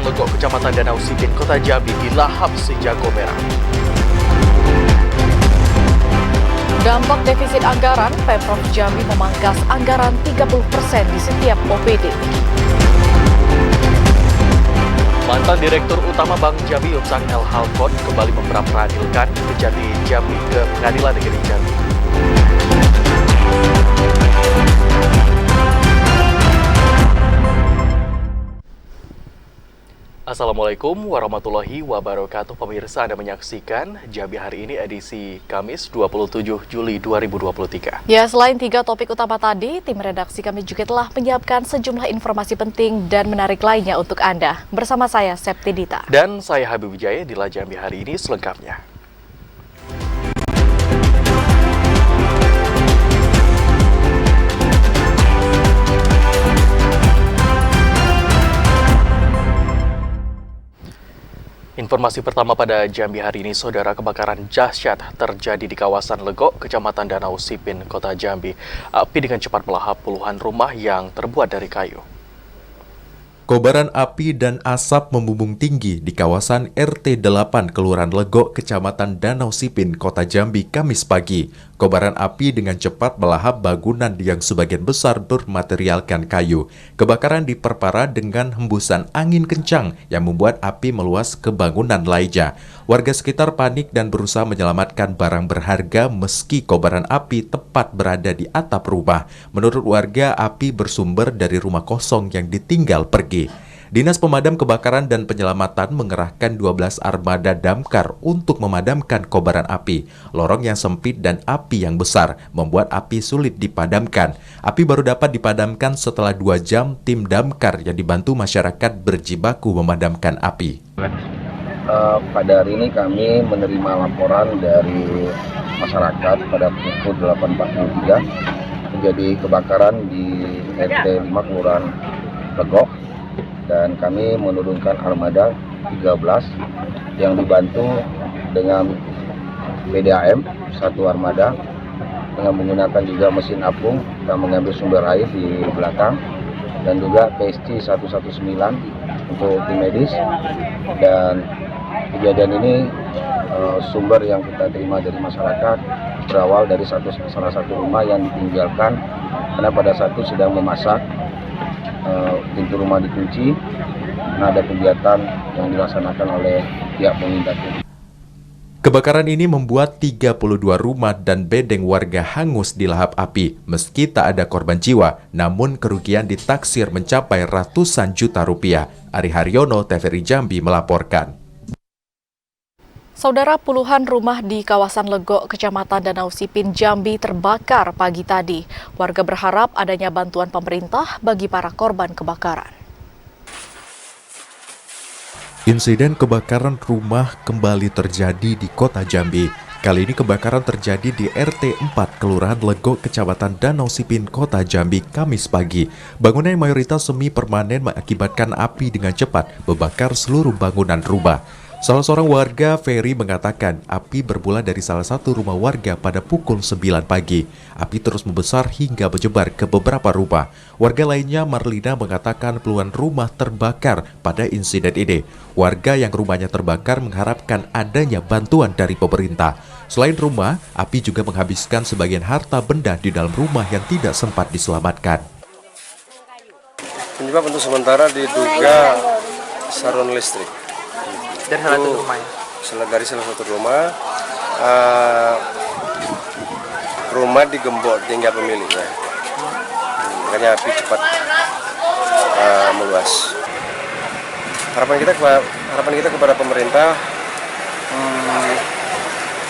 Legok, Kecamatan Danau Sipin, Kota Jambi dilahap si jago merah. Dampak defisit anggaran, Pemprov Jambi memangkas anggaran 30% di setiap OPD. Mantan Direktur Utama Bank Jambi Yumsang El Halkon kembali memperadilkan Kejati Jambi ke Pengadilan Negeri Jambi. Assalamualaikum warahmatullahi wabarakatuh. Pemirsa, Anda menyaksikan Jambi hari ini edisi Kamis 27 Juli 2023. Ya, selain 3 topik utama tadi, tim redaksi kami juga telah menyiapkan sejumlah informasi penting dan menarik lainnya untuk Anda. Bersama saya, Septi Dita. Dan saya Habib Wijaya di Jambi hari ini selengkapnya. Informasi pertama pada Jambi hari ini, saudara, kebakaran dahsyat terjadi di kawasan Legok, Kecamatan Danau Sipin, Kota Jambi. Api dengan cepat melahap puluhan rumah yang terbuat dari kayu. Kobaran api dan asap membumbung tinggi di kawasan RT 8 Kelurahan Legok, Kecamatan Danau Sipin, Kota Jambi, Kamis pagi. Kobaran api dengan cepat melahap bangunan yang sebagian besar bermaterialkan kayu. Kebakaran diperparah dengan hembusan angin kencang yang membuat api meluas ke bangunan lainnya. Warga sekitar panik dan berusaha menyelamatkan barang berharga meski kobaran api tepat berada di atap rumah. Menurut warga, api bersumber dari rumah kosong yang ditinggal pergi. Dinas Pemadam Kebakaran dan Penyelamatan mengerahkan 12 armada damkar untuk memadamkan kobaran api. Lorong yang sempit dan api yang besar membuat api sulit dipadamkan. Api baru dapat dipadamkan setelah 2 jam tim damkar yang dibantu masyarakat berjibaku memadamkan api. Pada hari ini kami menerima laporan dari masyarakat pada pukul 8.43 terjadi kebakaran di RT 5 Kelurahan Legok. Dan kami menurunkan armada 13 yang dibantu dengan PDAM, 1 armada dengan menggunakan juga mesin apung dan mengambil sumber air di belakang, dan juga PSC 119 untuk tim medis. Dan kejadian ini sumber yang kita terima dari masyarakat berawal dari salah satu rumah yang ditinggalkan karena pada saat itu sedang memasak. Pintu rumah dikunci, karena ada kegiatan yang dilaksanakan oleh pihak pemindah. Kebakaran ini membuat 32 rumah dan bedeng warga hangus dilahap api. Meski tak ada korban jiwa, namun kerugian ditaksir mencapai ratusan juta rupiah. Ari Haryono, TVRI Jambi melaporkan. Saudara, puluhan rumah di kawasan Legok, Kecamatan Danau Sipin, Jambi terbakar pagi tadi. Warga berharap adanya bantuan pemerintah bagi para korban kebakaran. Insiden kebakaran rumah kembali terjadi di Kota Jambi. Kali ini kebakaran terjadi di RT 4 Kelurahan Legok, Kecamatan Danau Sipin, Kota Jambi, Kamis pagi. Bangunan yang mayoritas semi permanen mengakibatkan api dengan cepat membakar seluruh bangunan rumah. Salah seorang warga, Ferry, mengatakan api bermula dari salah satu rumah warga pada pukul 9 pagi. Api terus membesar hingga menyebar ke beberapa rumah. Warga lainnya, Marlina, mengatakan puluhan rumah terbakar pada insiden ini. Warga yang rumahnya terbakar mengharapkan adanya bantuan dari pemerintah. Selain rumah, api juga menghabiskan sebagian harta benda di dalam rumah yang tidak sempat diselamatkan. Penyebab untuk sementara diduga saluran listrik. Dari salah satu rumah ya? Dari salah satu rumah, rumah digembok tinggal pemiliknya. Makanya api cepat meluas. Harapan kita kepada pemerintah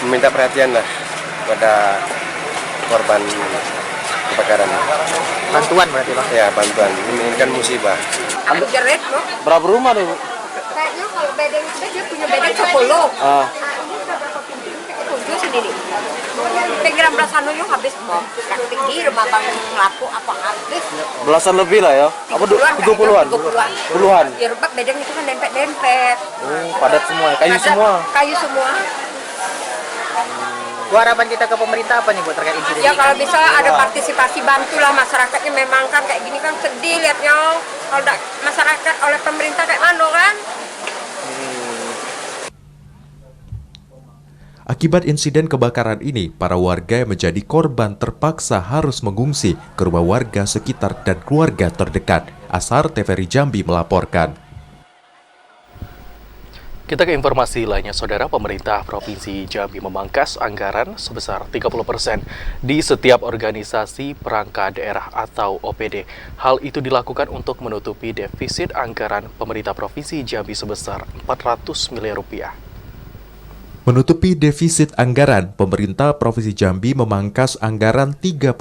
meminta perhatian lah kepada korban kebakaran. Bantuan berarti, Pak? Ya, bantuan. Ini kan musibah. Berapa rumah tuh? Kayaknya kalau bedeng itu dia punya bedeng 10. Ini udah berapa pintu? Kayak 7 sendiri. Pinggiran belasan yuk habis kok. Kan pinggir matang laku apa habis. Belasan lebih lah ya? Apa 30-an? 30-an? Ya rubak bedeng itu kan dempet-dempet. Oh, padat semua ya? Kayu semua? Kayu semua. Harapan kita ke pemerintah apa nih buat terkait insiden Ya ini? kalau bisa ada partisipasi, bantulah masyarakatnya, memang kan kayak gini kan sedih lihatnya. Kalau masyarakat oleh pemerintah kayak mana kan? Akibat insiden kebakaran ini, para warga yang menjadi korban terpaksa harus mengungsi ke rumah warga sekitar dan keluarga terdekat. Ashar TVRI Jambi melaporkan. Kita ke informasi lainnya, Saudara. Pemerintah Provinsi Jambi memangkas anggaran sebesar 30% di setiap organisasi perangkat daerah atau OPD. Hal itu dilakukan untuk menutupi defisit anggaran pemerintah Provinsi Jambi sebesar 400 miliar rupiah. Menutupi defisit anggaran, pemerintah Provinsi Jambi memangkas anggaran 30%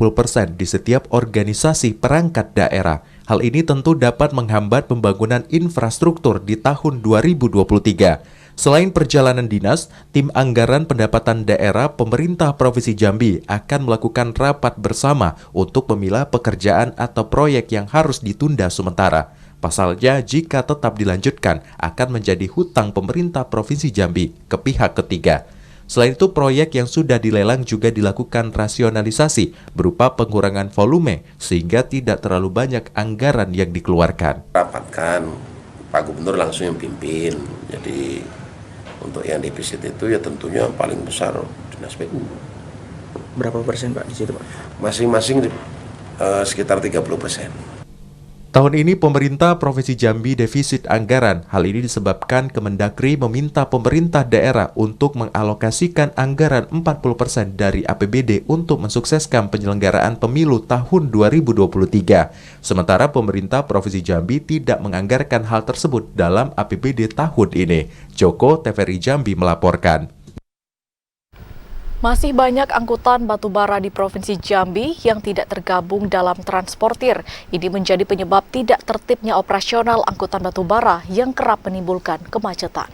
di setiap organisasi perangkat daerah. Hal ini tentu dapat menghambat pembangunan infrastruktur di tahun 2023. Selain perjalanan dinas, tim anggaran pendapatan daerah pemerintah Provinsi Jambi akan melakukan rapat bersama untuk memilah pekerjaan atau proyek yang harus ditunda sementara. Pasalnya, jika tetap dilanjutkan, akan menjadi hutang pemerintah Provinsi Jambi ke pihak ketiga. Selain itu, proyek yang sudah dilelang juga dilakukan rasionalisasi berupa pengurangan volume, sehingga tidak terlalu banyak anggaran yang dikeluarkan. Rapatkan, Pak Gubernur langsung yang pimpin. Jadi, untuk yang defisit itu ya tentunya paling besar Dinas PU. Berapa persen Pak di situ Pak? Masing-masing sekitar 30%. Tahun ini pemerintah Provinsi Jambi defisit anggaran. Hal ini disebabkan Kemendagri meminta pemerintah daerah untuk mengalokasikan anggaran 40% dari APBD untuk mensukseskan penyelenggaraan pemilu tahun 2023. Sementara pemerintah Provinsi Jambi tidak menganggarkan hal tersebut dalam APBD tahun ini. Joko TVRI Jambi melaporkan. Masih banyak angkutan batubara di Provinsi Jambi yang tidak tergabung dalam transportir. Ini menjadi penyebab tidak tertibnya operasional angkutan batubara yang kerap menimbulkan kemacetan.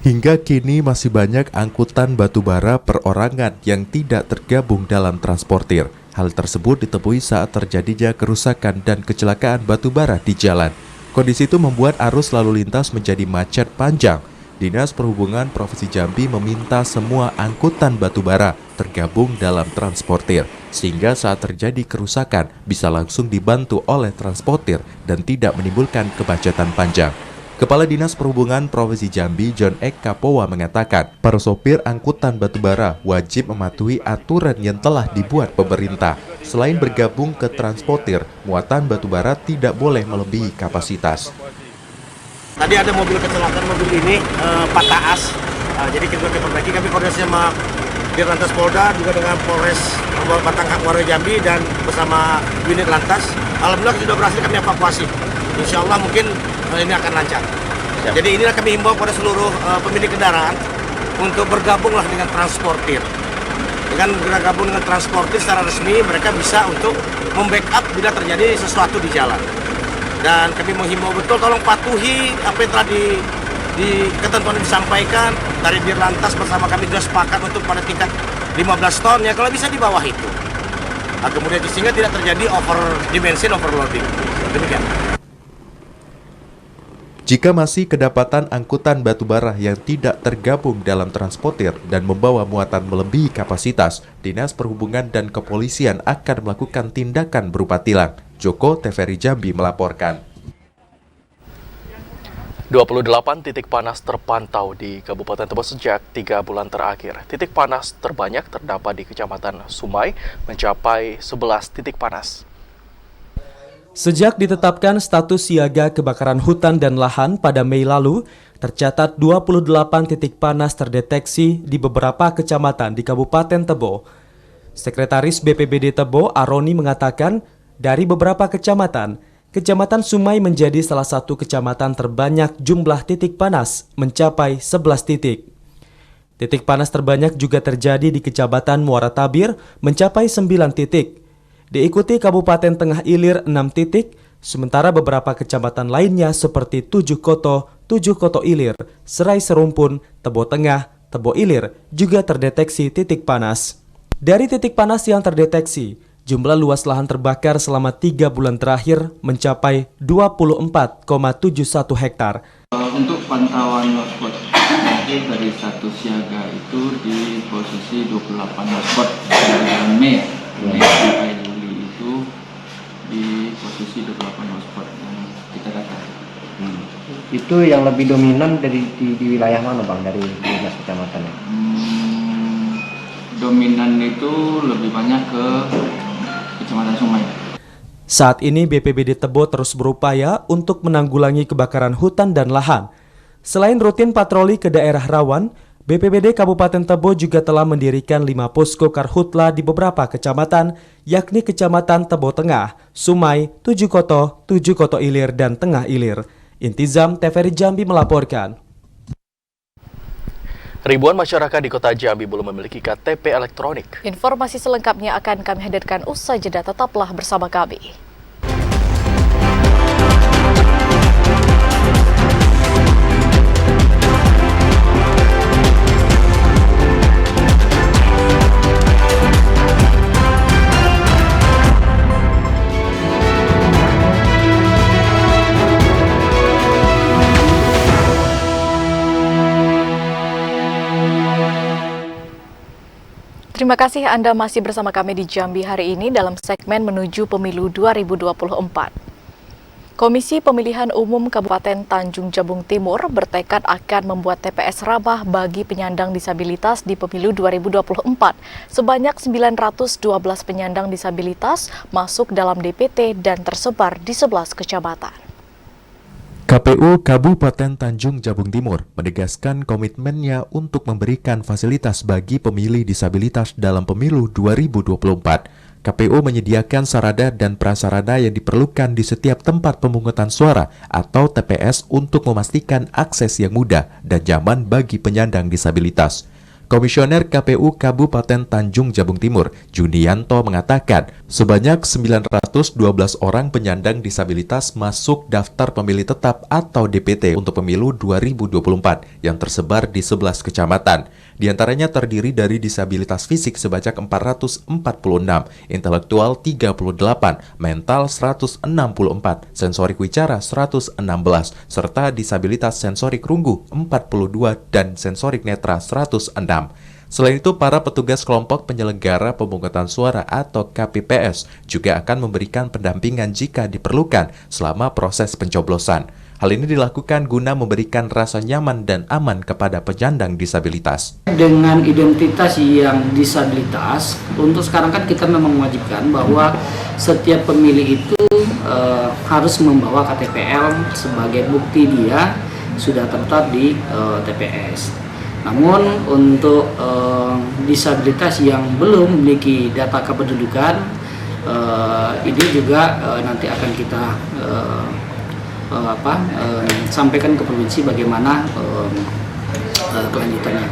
Hingga kini masih banyak angkutan batubara perorangan yang tidak tergabung dalam transportir. Hal tersebut ditemui saat terjadinya kerusakan dan kecelakaan batubara di jalan. Kondisi itu membuat arus lalu lintas menjadi macet panjang. Dinas Perhubungan Provinsi Jambi meminta semua angkutan batubara tergabung dalam transportir, sehingga saat terjadi kerusakan bisa langsung dibantu oleh transportir dan tidak menimbulkan kemacetan panjang. Kepala Dinas Perhubungan Provinsi Jambi, John Ek Kapowa mengatakan, para sopir angkutan batubara wajib mematuhi aturan yang telah dibuat pemerintah. Selain bergabung ke transportir, muatan batubara tidak boleh melebihi kapasitas. Tadi ada mobil kecelakaan, mobil ini patah as, jadi kita perbaiki. Kami koordinasi sama Dirlantas Polda juga dengan Polres Batangkang Jambi dan bersama unit lantas. Alhamdulillah sudah berhasil kami evakuasi. Insya Allah mungkin ini akan lancar. Jadi inilah kami himbau pada seluruh pemilik kendaraan untuk bergabunglah dengan transportir. Dengan bergabung dengan transportir secara resmi, mereka bisa untuk membackup bila terjadi sesuatu di jalan. Dan kami menghimbau betul, tolong patuhi apa yang telah di ketentuan yang disampaikan dari Dirlantas. Bersama kami sudah sepakat untuk pada tingkat 15 ton, ya kalau bisa di bawah itu. Nah, kemudian sehingga tidak terjadi overloading. Demikian. Jika masih kedapatan angkutan batubara yang tidak tergabung dalam transportir dan membawa muatan melebihi kapasitas, Dinas Perhubungan dan Kepolisian akan melakukan tindakan berupa tilang. Joko TVRI Jambi melaporkan. 28 titik panas terpantau di Kabupaten Tebo sejak 3 bulan terakhir. Titik panas terbanyak terdapat di Kecamatan Sumai, mencapai 11 titik panas. Sejak ditetapkan status siaga kebakaran hutan dan lahan pada Mei lalu, tercatat 28 titik panas terdeteksi di beberapa kecamatan di Kabupaten Tebo. Sekretaris BPBD Tebo, Aroni, mengatakan dari beberapa kecamatan, Kecamatan Sumai menjadi salah satu kecamatan terbanyak jumlah titik panas, mencapai 11 titik. Titik panas terbanyak juga terjadi di Kecamatan Muara Tabir, mencapai 9 titik. Diikuti Kabupaten Tengah Ilir 6 titik, sementara beberapa kecamatan lainnya seperti Tujuh Koto Ilir, Serai Serumpun, Tebo Tengah, Tebo Ilir juga terdeteksi titik panas. Dari titik panas yang terdeteksi, jumlah luas lahan terbakar selama 3 bulan terakhir mencapai 24,71 hektar. Untuk pantauan hotspot, terakhir dari status siaga itu di posisi 28 hotspot dari bulan Mei sampai Juli itu di posisi 28 hotspot yang kita data. Itu yang lebih dominan di wilayah mana Bang dari 15 kecamatan? Dominan itu lebih banyak ke Kecamatan Sumai. Saat ini BPBD Tebo terus berupaya untuk menanggulangi kebakaran hutan dan lahan. Selain rutin patroli ke daerah rawan, BPBD Kabupaten Tebo juga telah mendirikan 5 posko karhutla di beberapa kecamatan, yakni Kecamatan Tebo Tengah, Sumai, Tujuh Koto Ilir, dan Tengah Ilir. Intizam TVRI Jambi melaporkan. Ribuan masyarakat di Kota Jambi belum memiliki KTP elektronik. Informasi selengkapnya akan kami hadirkan usai jeda, tetaplah bersama kami. Terima kasih Anda masih bersama kami di Jambi hari ini dalam segmen menuju pemilu 2024. Komisi Pemilihan Umum Kabupaten Tanjung Jabung Timur bertekad akan membuat TPS ramah bagi penyandang disabilitas di pemilu 2024. Sebanyak 912 penyandang disabilitas masuk dalam DPT dan tersebar di 11 kecamatan. KPU Kabupaten Tanjung Jabung Timur menegaskan komitmennya untuk memberikan fasilitas bagi pemilih disabilitas dalam pemilu 2024. KPU menyediakan sarana dan prasarana yang diperlukan di setiap tempat pemungutan suara atau TPS untuk memastikan akses yang mudah dan nyaman bagi penyandang disabilitas. Komisioner KPU Kabupaten Tanjung Jabung Timur, Junianto, mengatakan sebanyak 912 orang penyandang disabilitas masuk daftar pemilih tetap atau DPT untuk pemilu 2024 yang tersebar di 11 kecamatan. Di antaranya terdiri dari disabilitas fisik sebanyak 446, intelektual 38, mental 164, sensorik wicara 116, serta disabilitas sensorik runggu 42 dan sensorik netra 106. Selain itu, para petugas kelompok penyelenggara pemungutan suara atau KPPS juga akan memberikan pendampingan jika diperlukan selama proses pencoblosan. Hal ini dilakukan guna memberikan rasa nyaman dan aman kepada penyandang disabilitas. Dengan identitas yang disabilitas, untuk sekarang kan kita memang mewajibkan bahwa setiap pemilih itu harus membawa KTPL sebagai bukti dia sudah terdaftar di TPS. Namun untuk disabilitas yang belum memiliki data kependudukan, ini juga nanti akan kita sampaikan ke provinsi bagaimana kelanjutannya.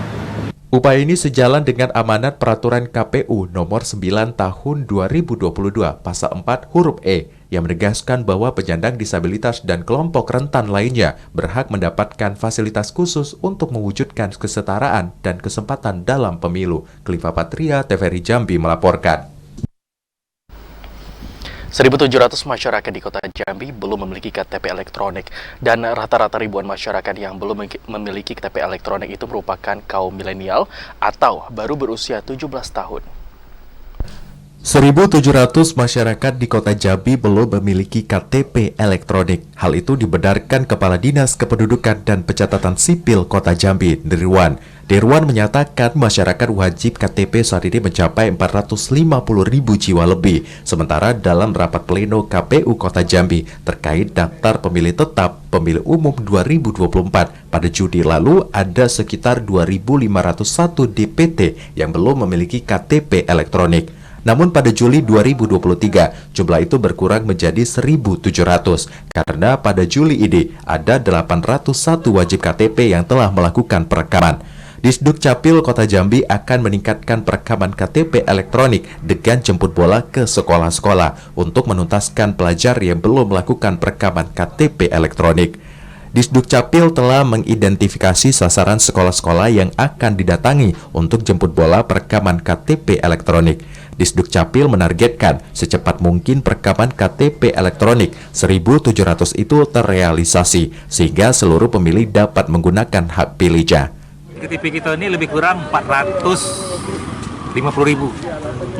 Upaya ini sejalan dengan amanat peraturan KPU nomor 9 tahun 2022 pasal 4 huruf E yang menegaskan bahwa penyandang disabilitas dan kelompok rentan lainnya berhak mendapatkan fasilitas khusus untuk mewujudkan kesetaraan dan kesempatan dalam pemilu. Kliva Patria, TVRI Jambi melaporkan. 1.700 masyarakat di Kota Jambi belum memiliki KTP elektronik dan rata-rata ribuan masyarakat yang belum memiliki KTP elektronik itu merupakan kaum milenial atau baru berusia 17 tahun. 1.700 masyarakat di Kota Jambi belum memiliki KTP elektronik. Hal itu dibenarkan Kepala Dinas Kependudukan dan Pencatatan Sipil Kota Jambi, Dirwan. Dirwan menyatakan masyarakat wajib KTP saat ini mencapai 450.000 jiwa lebih. Sementara dalam rapat pleno KPU Kota Jambi terkait daftar pemilih tetap pemilih umum 2024 pada Juni lalu ada sekitar 2.501 DPT yang belum memiliki KTP elektronik. Namun pada Juli 2023, jumlah itu berkurang menjadi 1.700 karena pada Juli ini ada 801 wajib KTP yang telah melakukan perekaman. Disduk Capil Kota Jambi akan meningkatkan perekaman KTP elektronik dengan jemput bola ke sekolah-sekolah untuk menuntaskan pelajar yang belum melakukan perekaman KTP elektronik. Disduk Capil telah mengidentifikasi sasaran sekolah-sekolah yang akan didatangi untuk jemput bola perekaman KTP elektronik. Disduk Capil menargetkan secepat mungkin perekaman KTP elektronik 1.700 itu terrealisasi sehingga seluruh pemilih dapat menggunakan hak pilihnya. KTP kita ini lebih kurang 450.000.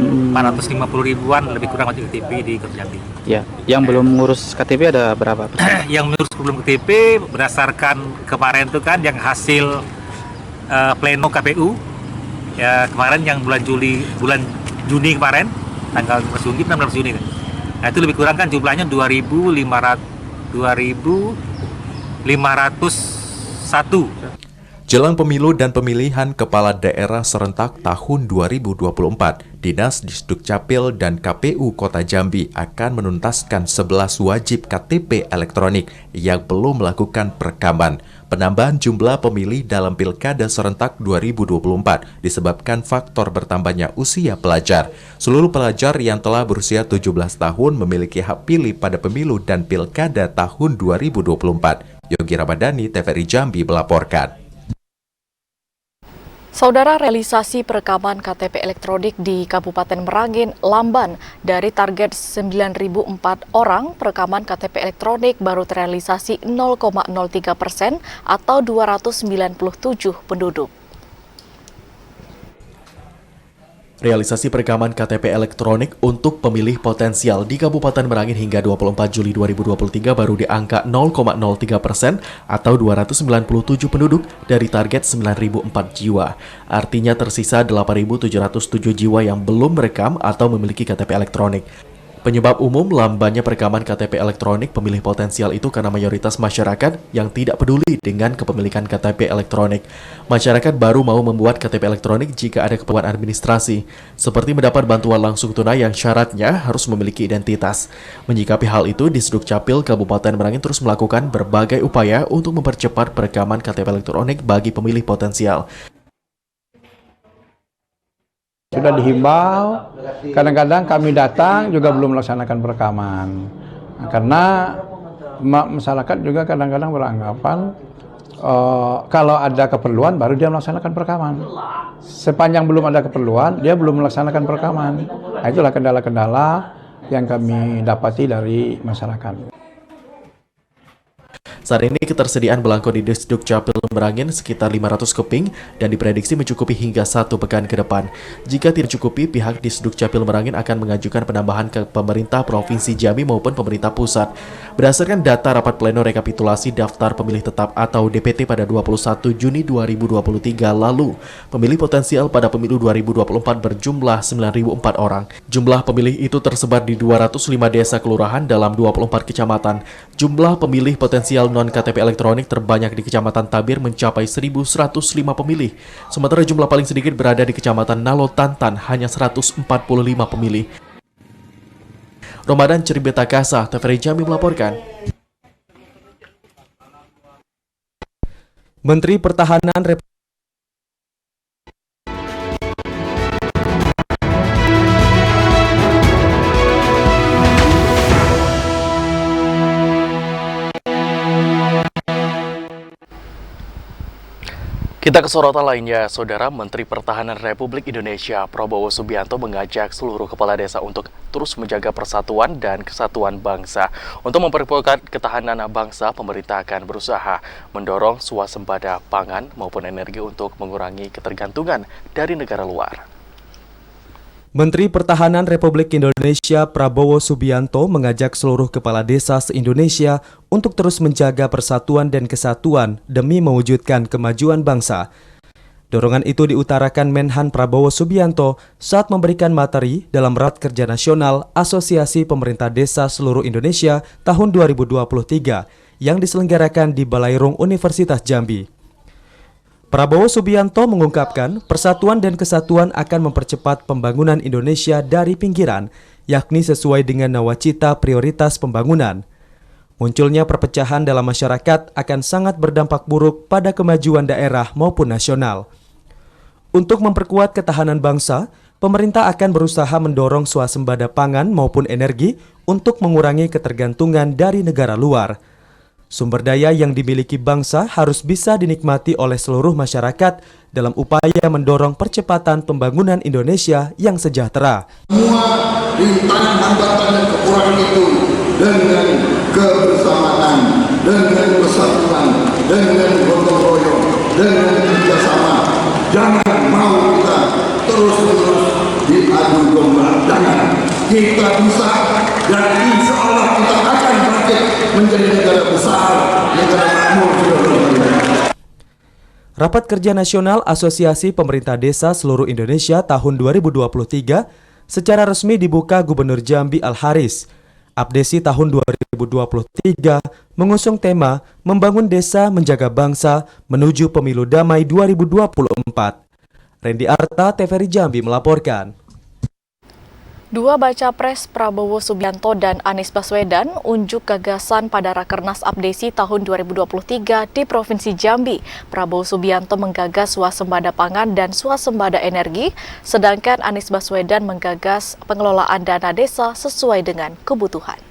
450 ribuan lebih kurang wajib KTP di Kota Jambi. Ya, yang belum ngurus KTP ada berapa? Yang ngurus belum KTP berdasarkan kemarin itu kan yang hasil pleno KPU ya kemarin yang bulan Juni kemarin tanggal 16 Juni kan. Nah itu lebih kurang kan jumlahnya 2.501. Jelang pemilu dan pemilihan kepala daerah serentak tahun 2024, Dinas Disdukcapil dan KPU Kota Jambi akan menuntaskan 11 wajib KTP elektronik yang belum melakukan perekaman. Penambahan jumlah pemilih dalam Pilkada serentak 2024 disebabkan faktor bertambahnya usia pelajar. Seluruh pelajar yang telah berusia 17 tahun memiliki hak pilih pada pemilu dan Pilkada tahun 2024. Yogi Ramadhani, TVRI Jambi melaporkan. Saudara, realisasi perekaman KTP elektronik di Kabupaten Merangin lamban. Dari target 9.004 orang, perekaman KTP elektronik baru terrealisasi 0,03% atau 297 penduduk. Realisasi perekaman KTP elektronik untuk pemilih potensial di Kabupaten Merangin hingga 24 Juli 2023 baru di angka 0,03% atau 297 penduduk dari target 9.004 jiwa. Artinya tersisa 8.707 jiwa yang belum merekam atau memiliki KTP elektronik. Penyebab umum lambannya perekaman KTP elektronik pemilih potensial itu karena mayoritas masyarakat yang tidak peduli dengan kepemilikan KTP elektronik. Masyarakat baru mau membuat KTP elektronik jika ada keperluan administrasi, seperti mendapat bantuan langsung tunai yang syaratnya harus memiliki identitas. Menyikapi hal itu, Disdukcapil Kabupaten Merangin terus melakukan berbagai upaya untuk mempercepat perekaman KTP elektronik bagi pemilih potensial. Sudah dihimbau, kadang-kadang kami datang juga belum melaksanakan perekaman. Karena masyarakat juga kadang-kadang beranggapan kalau ada keperluan baru dia melaksanakan perekaman. Sepanjang belum ada keperluan, dia belum melaksanakan perekaman. Nah, itulah kendala-kendala yang kami dapati dari masyarakat. Saat ini ketersediaan belangko di Disdukcapil Merangin sekitar 500 keping dan diprediksi mencukupi hingga 1 pekan ke depan. Jika tidak cukupi, pihak Disdukcapil Merangin akan mengajukan penambahan ke pemerintah Provinsi Jambi maupun pemerintah pusat. Berdasarkan data rapat pleno rekapitulasi daftar pemilih tetap atau DPT pada 21 Juni 2023 lalu, pemilih potensial pada pemilu 2024 berjumlah 9.004 orang. Jumlah pemilih itu tersebar di 205 desa kelurahan dalam 24 kecamatan. Jumlah pemilih potensial non-KTP elektronik terbanyak di Kecamatan Tabir mencapai 1.105 pemilih. Sementara jumlah paling sedikit berada di Kecamatan Nalotantan, hanya 145 pemilih. Ramadan Ceribetakasa, TVRI Jambi melaporkan. Menteri Pertahanan Republik Kita ke sorotan lainnya, Saudara. Menteri Pertahanan Republik Indonesia Prabowo Subianto mengajak seluruh kepala desa untuk terus menjaga persatuan dan kesatuan bangsa. Untuk memperkuat ketahanan bangsa, pemerintah akan berusaha mendorong swasembada pangan maupun energi untuk mengurangi ketergantungan dari negara luar. Menteri Pertahanan Republik Indonesia Prabowo Subianto mengajak seluruh kepala desa se-Indonesia untuk terus menjaga persatuan dan kesatuan demi mewujudkan kemajuan bangsa. Dorongan itu diutarakan Menhan Prabowo Subianto saat memberikan materi dalam Rapat Kerja Nasional Asosiasi Pemerintah Desa Seluruh Indonesia tahun 2023 yang diselenggarakan di Balairung Universitas Jambi. Prabowo Subianto mengungkapkan persatuan dan kesatuan akan mempercepat pembangunan Indonesia dari pinggiran, yakni sesuai dengan nawacita prioritas pembangunan. Munculnya perpecahan dalam masyarakat akan sangat berdampak buruk pada kemajuan daerah maupun nasional. Untuk memperkuat ketahanan bangsa, pemerintah akan berusaha mendorong swasembada pangan maupun energi untuk mengurangi ketergantungan dari negara luar. Sumber daya yang dimiliki bangsa harus bisa dinikmati oleh seluruh masyarakat dalam upaya mendorong percepatan pembangunan Indonesia yang sejahtera. Semua rintangan, hambatan, dan kekurangan itu dengan kebersamaan, dengan persatuan, dengan gotong royong, dengan kerjasama kita bisa, dan insya Allah kita akan bangkit menjadi negara besar, negara makmur. Rapat Kerja Nasional Asosiasi Pemerintah Desa Seluruh Indonesia tahun 2023 secara resmi dibuka Gubernur Jambi Al-Haris. Abdesi tahun 2023 mengusung tema Membangun Desa Menjaga Bangsa Menuju Pemilu Damai 2024. Randy Arta, TVRI Jambi melaporkan. Dua baca pres Prabowo Subianto dan Anies Baswedan unjuk gagasan pada Rakernas Abdesi tahun 2023 di Provinsi Jambi. Prabowo Subianto menggagas swasembada pangan dan swasembada energi, sedangkan Anies Baswedan menggagas pengelolaan dana desa sesuai dengan kebutuhan.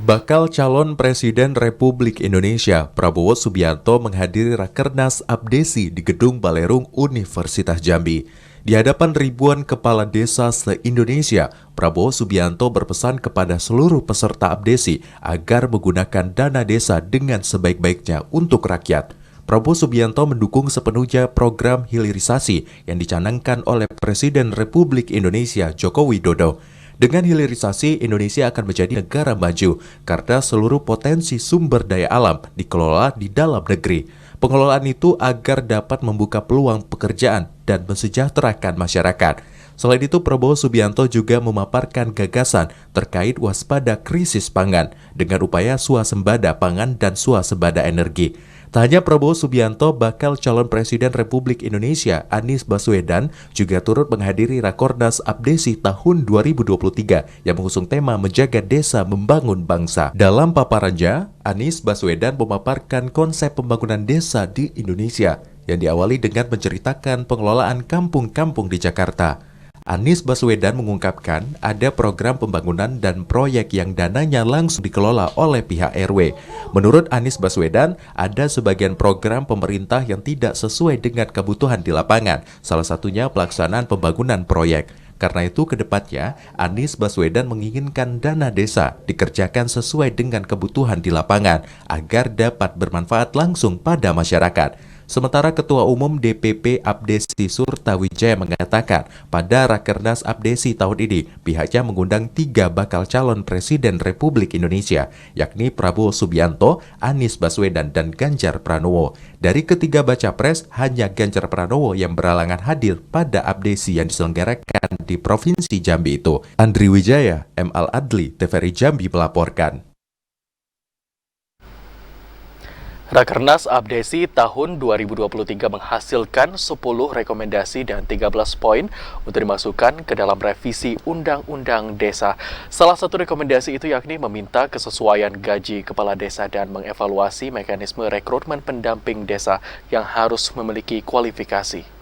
Bakal calon Presiden Republik Indonesia Prabowo Subianto menghadiri Rakernas Abdesi di Gedung Balerung Universitas Jambi. Di hadapan ribuan kepala desa se-Indonesia, Prabowo Subianto berpesan kepada seluruh peserta Abdesi agar menggunakan dana desa dengan sebaik-baiknya untuk rakyat. Prabowo Subianto mendukung sepenuhnya program hilirisasi yang dicanangkan oleh Presiden Republik Indonesia Joko Widodo. Dengan hilirisasi, Indonesia akan menjadi negara maju karena seluruh potensi sumber daya alam dikelola di dalam negeri. Pengelolaan itu agar dapat membuka peluang pekerjaan dan mensejahterakan masyarakat. Selain itu, Prabowo Subianto juga memaparkan gagasan terkait waspada krisis pangan dengan upaya swasembada pangan dan swasembada energi. Tak hanya Prabowo Subianto, bakal calon Presiden Republik Indonesia Anies Baswedan juga turut menghadiri Rakornas Abdesi tahun 2023 yang mengusung tema Menjaga Desa Membangun Bangsa. Dalam paparannya, Anies Baswedan memaparkan konsep pembangunan desa di Indonesia yang diawali dengan menceritakan pengelolaan kampung-kampung di Jakarta. Anies Baswedan mengungkapkan ada program pembangunan dan proyek yang dananya langsung dikelola oleh pihak RW. Menurut Anies Baswedan, ada sebagian program pemerintah yang tidak sesuai dengan kebutuhan di lapangan, salah satunya pelaksanaan pembangunan proyek. Karena itu, ke depannya, Anies Baswedan menginginkan dana desa dikerjakan sesuai dengan kebutuhan di lapangan agar dapat bermanfaat langsung pada masyarakat. Sementara Ketua Umum DPP Abdesi Surtawijaya mengatakan pada Rakernas Abdesi tahun ini pihaknya mengundang 3 bakal calon Presiden Republik Indonesia, yakni Prabowo Subianto, Anies Baswedan, dan Ganjar Pranowo. Dari ketiga baca pres, hanya Ganjar Pranowo yang berhalangan hadir pada Abdesi yang diselenggarakan di Provinsi Jambi itu. Andri Wijaya, M. Al-Adli, TVRI Jambi melaporkan. Rakernas Abdesi tahun 2023 menghasilkan 10 rekomendasi dan 13 poin untuk dimasukkan ke dalam revisi Undang-Undang Desa. Salah satu rekomendasi itu yakni meminta kesesuaian gaji kepala desa dan mengevaluasi mekanisme rekrutmen pendamping desa yang harus memiliki kualifikasi.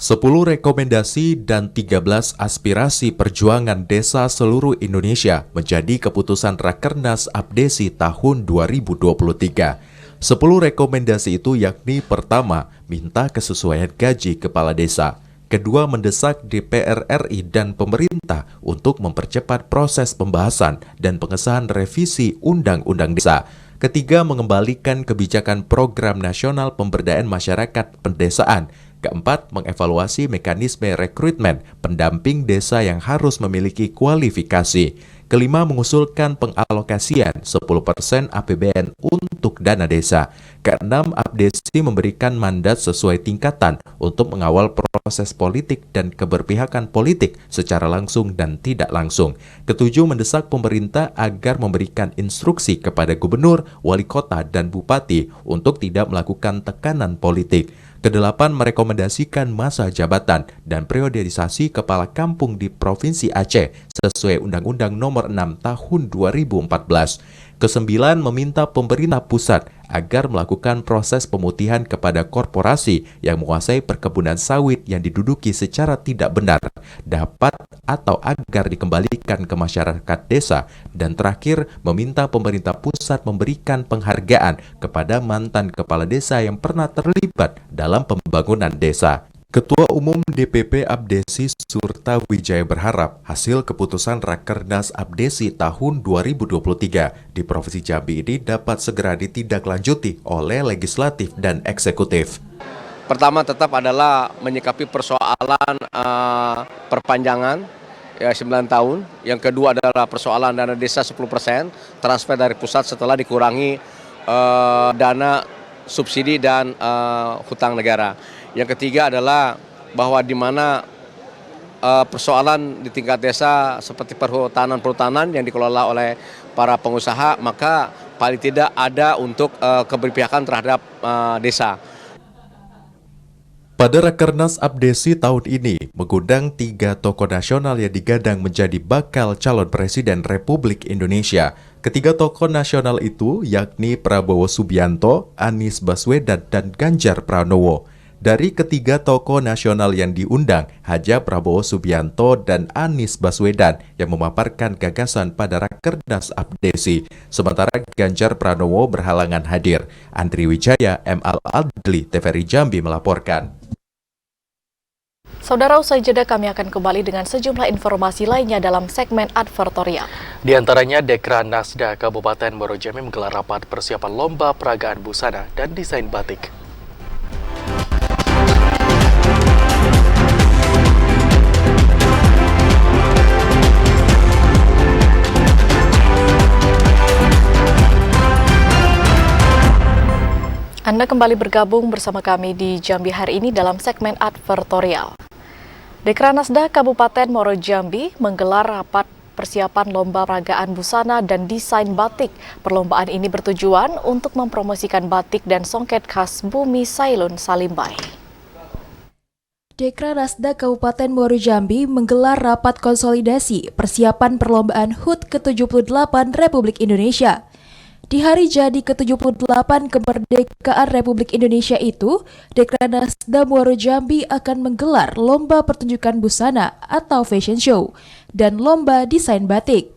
10 rekomendasi dan 13 aspirasi perjuangan desa seluruh Indonesia menjadi keputusan Rakernas Abdesi tahun 2023. 10 rekomendasi itu yakni pertama, minta kesesuaian gaji kepala desa. Kedua, mendesak DPR RI dan pemerintah untuk mempercepat proses pembahasan dan pengesahan revisi Undang-Undang Desa. Ketiga, mengembalikan kebijakan Program Nasional Pemberdayaan Masyarakat Pedesaan. Keempat, mengevaluasi mekanisme rekrutmen pendamping desa yang harus memiliki kualifikasi. Kelima, mengusulkan pengalokasian 10% APBN untuk dana desa. Keenam, Abdesi memberikan mandat sesuai tingkatan untuk mengawal proses politik dan keberpihakan politik secara langsung dan tidak langsung. Ketujuh, mendesak pemerintah agar memberikan instruksi kepada gubernur, wali kota, dan bupati untuk tidak melakukan tekanan politik. Kedelapan, merekomendasikan masa jabatan dan periodisasi kepala kampung di Provinsi Aceh sesuai Undang-Undang Nomor 6 Tahun 2014. Kesembilan, meminta pemerintah pusat agar melakukan proses pemutihan kepada korporasi yang menguasai perkebunan sawit yang diduduki secara tidak benar, dapat atau agar dikembalikan ke masyarakat desa. Dan terakhir, meminta pemerintah pusat memberikan penghargaan kepada mantan kepala desa yang pernah terlibat dalam pembangunan desa. Ketua Umum DPP Abdesi Surtawijaya berharap hasil keputusan Rakernas Abdesi tahun 2023 di Provinsi Jambi ini dapat segera ditindaklanjuti oleh legislatif dan eksekutif. Pertama tetap adalah menyikapi persoalan perpanjangan ya 9 tahun. Yang kedua adalah persoalan dana desa 10% transfer dari pusat setelah dikurangi dana subsidi dan hutang negara. Yang ketiga adalah bahwa di mana persoalan di tingkat desa seperti perhutanan yang dikelola oleh para pengusaha, maka paling tidak ada untuk keberpihakan terhadap desa. Pada Rakernas Abdesi tahun ini mengundang 3 tokoh nasional yang digadang menjadi bakal calon Presiden Republik Indonesia. Ketiga tokoh nasional itu yakni Prabowo Subianto, Anies Baswedan, dan Ganjar Pranowo. Dari ketiga tokoh nasional yang diundang, hanya Prabowo Subianto dan Anies Baswedan yang memaparkan gagasan pada Rakernas Abdesi. Sementara Ganjar Pranowo berhalangan hadir. Andri Wijaya, M. Al-Adli, TVRI Jambi melaporkan. Saudara, usai jeda kami akan kembali dengan sejumlah informasi lainnya dalam segmen advertorial. Di antaranya, Dekranasda Kabupaten Muaro Jambi menggelar rapat persiapan lomba peragaan busana dan desain batik. Anda kembali bergabung bersama kami di Jambi hari ini dalam segmen advertorial. Dekranasda Kabupaten Muaro Jambi menggelar rapat persiapan lomba peragaan busana dan desain batik. Perlombaan ini bertujuan untuk mempromosikan batik dan songket khas Bumi Sailun Salimbai. Dekranasda Kabupaten Muaro Jambi menggelar rapat konsolidasi persiapan perlombaan HUT ke-78 Republik Indonesia. Di hari jadi ke-78 kemerdekaan Republik Indonesia itu, Dekranasda Muaro Jambi akan menggelar lomba pertunjukan busana atau fashion show dan lomba desain batik.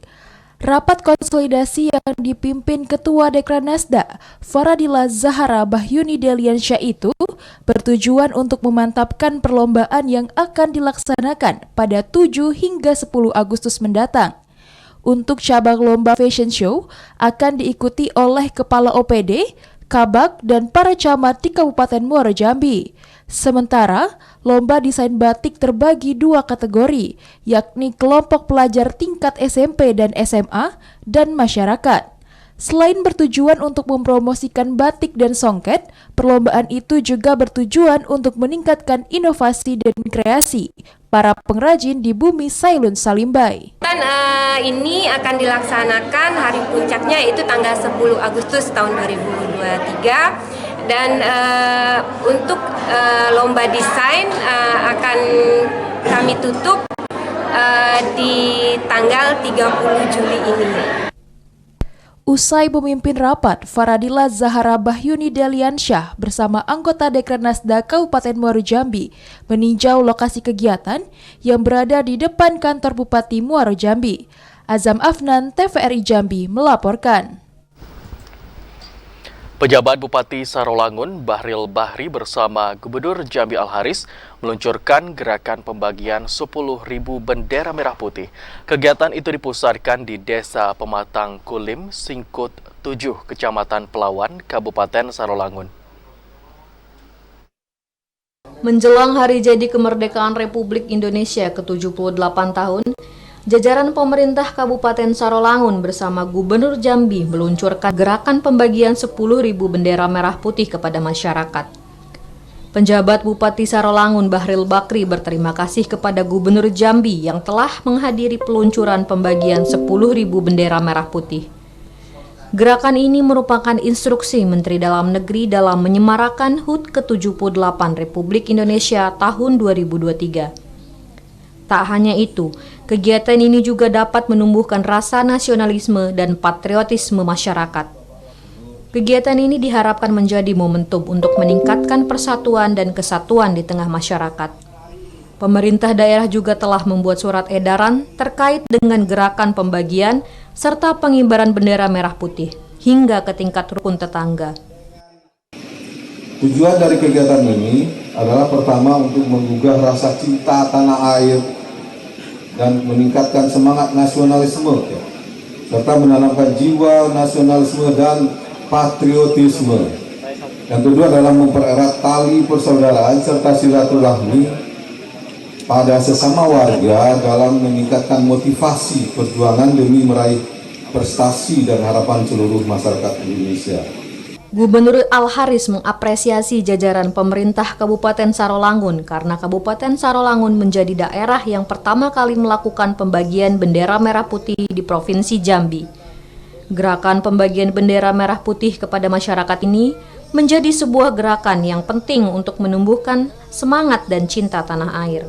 Rapat konsolidasi yang dipimpin Ketua Dekranasda, Faradila Zahara Bahyuni Deliansyah itu bertujuan untuk memantapkan perlombaan yang akan dilaksanakan pada 7 hingga 10 Agustus mendatang. Untuk cabang lomba fashion show akan diikuti oleh Kepala OPD, Kabag, dan para camat di Kabupaten Muaro Jambi. Sementara, lomba desain batik terbagi 2 kategori, yakni kelompok pelajar tingkat SMP dan SMA, dan masyarakat. Selain bertujuan untuk mempromosikan batik dan songket, perlombaan itu juga bertujuan untuk meningkatkan inovasi dan kreasi para pengrajin di Bumi Sailun Salimbai. Ini akan dilaksanakan hari puncaknya yaitu tanggal 10 Agustus tahun 2023 dan untuk lomba desain akan kami tutup di tanggal 30 Juli ini. Usai memimpin rapat, Faradila Zahara Bahyuni Deliansyah bersama anggota Dekranasda Kabupaten Muaro Jambi meninjau lokasi kegiatan yang berada di depan kantor Bupati Muaro Jambi. Azam Afnan, TVRI Jambi melaporkan. Pejabat Bupati Sarolangun, Bahril Bahri bersama Gubernur Jambi Al-Haris meluncurkan gerakan pembagian 10.000 bendera merah putih. Kegiatan itu dipusatkan di Desa Pematang Kulim, Singkut 7, Kecamatan Pelawan, Kabupaten Sarolangun. Menjelang hari jadi kemerdekaan Republik Indonesia ke-78 tahun, jajaran pemerintah Kabupaten Sarolangun bersama Gubernur Jambi meluncurkan gerakan pembagian 10.000 bendera merah putih kepada masyarakat. Penjabat Bupati Sarolangun Bahril Bakri berterima kasih kepada Gubernur Jambi yang telah menghadiri peluncuran pembagian 10.000 bendera merah putih. Gerakan ini merupakan instruksi Menteri Dalam Negeri dalam menyemarakan HUT ke-78 Republik Indonesia tahun 2023. Tak hanya itu, kegiatan ini juga dapat menumbuhkan rasa nasionalisme dan patriotisme masyarakat. Kegiatan ini diharapkan menjadi momentum untuk meningkatkan persatuan dan kesatuan di tengah masyarakat. Pemerintah daerah juga telah membuat surat edaran terkait dengan gerakan pembagian serta pengibaran bendera merah putih hingga ke tingkat rukun tetangga. Tujuan dari kegiatan ini adalah pertama untuk menggugah rasa cinta tanah air dan meningkatkan semangat nasionalisme serta menanamkan jiwa nasionalisme dan patriotisme. Yang kedua adalah mempererat tali persaudaraan serta silaturahmi pada sesama warga dalam meningkatkan motivasi perjuangan demi meraih prestasi dan harapan seluruh masyarakat Indonesia. Gubernur Al-Haris mengapresiasi jajaran pemerintah Kabupaten Sarolangun karena Kabupaten Sarolangun menjadi daerah yang pertama kali melakukan pembagian bendera merah putih di Provinsi Jambi. Gerakan pembagian bendera merah putih kepada masyarakat ini menjadi sebuah gerakan yang penting untuk menumbuhkan semangat dan cinta tanah air.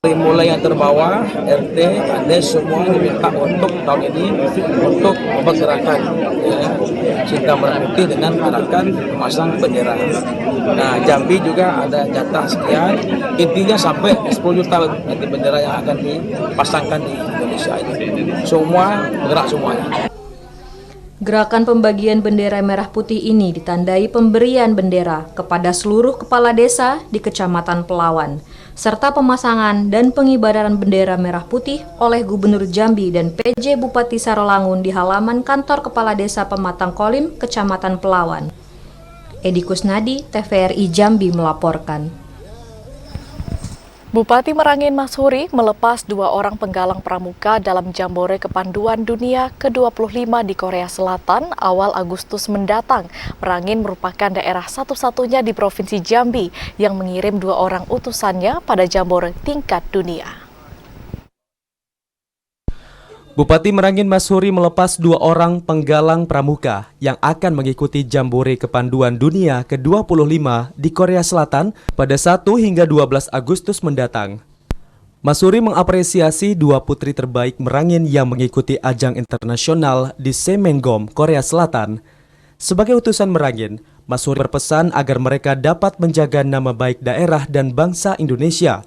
Mulai yang terbawah, RT, Kades, semua diminta untuk tahun ini untuk membuat gerakan cinta merah putih dengan gerakan memasang bendera. Nah, Jambi juga ada jatah sekian, intinya sampai 10 juta nanti bendera yang akan dipasangkan di Indonesia ini. Semua bergerak semuanya. Gerakan pembagian bendera merah putih ini ditandai pemberian bendera kepada seluruh kepala desa di Kecamatan Pelawan, serta pemasangan dan pengibaran bendera merah putih oleh Gubernur Jambi dan PJ Bupati Sarolangun di halaman kantor Kepala Desa Pematang Kolim, Kecamatan Pelawan. Edi Kusnadi, TVRI Jambi melaporkan. Bupati Merangin Masyuri melepas 2 orang penggalang pramuka dalam Jambore Kepanduan Dunia ke-25 di Korea Selatan awal Agustus mendatang. Merangin merupakan daerah satu-satunya di Provinsi Jambi yang mengirim 2 orang utusannya pada Jambore tingkat dunia. Bupati Merangin Masyuri melepas 2 orang penggalang pramuka yang akan mengikuti Jambore Kepanduan Dunia ke-25 di Korea Selatan pada 1 hingga 12 Agustus mendatang. Masyuri mengapresiasi 2 putri terbaik Merangin yang mengikuti ajang internasional di Semenggom, Korea Selatan. Sebagai utusan Merangin, Masyuri berpesan agar mereka dapat menjaga nama baik daerah dan bangsa Indonesia,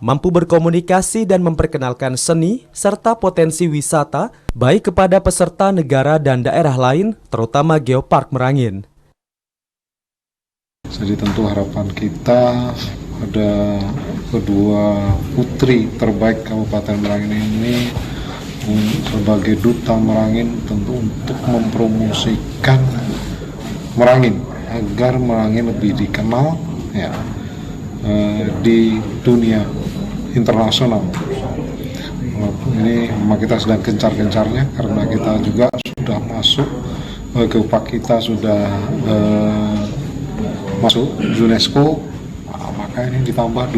mampu berkomunikasi dan memperkenalkan seni serta potensi wisata baik kepada peserta negara dan daerah lain, terutama Geopark Merangin. Jadi tentu harapan kita ada kedua putri terbaik Kabupaten Merangin ini sebagai duta Merangin tentu untuk mempromosikan Merangin agar Merangin lebih dikenal di dunia internasional. Ini memang kita sedang gencar-gencarnya karena kita juga sudah masuk, Geopark kita sudah masuk UNESCO, maka ini ditambah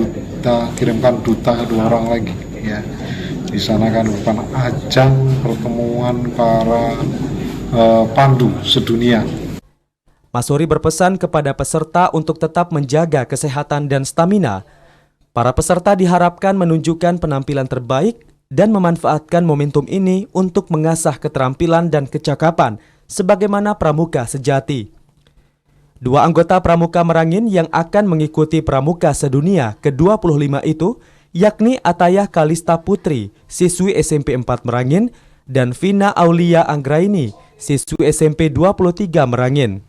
kirimkan duta 2 orang lagi ya. Di sana kan merupakan ajang pertemuan para pandu sedunia. Masyuri berpesan kepada peserta untuk tetap menjaga kesehatan dan stamina. Para peserta diharapkan menunjukkan penampilan terbaik dan memanfaatkan momentum ini untuk mengasah keterampilan dan kecakapan sebagaimana pramuka sejati. 2 anggota pramuka Merangin yang akan mengikuti pramuka sedunia ke-25 itu yakni Atayah Kalista Putri, siswi SMP 4 Merangin, dan Vina Aulia Anggraini, siswi SMP 23 Merangin.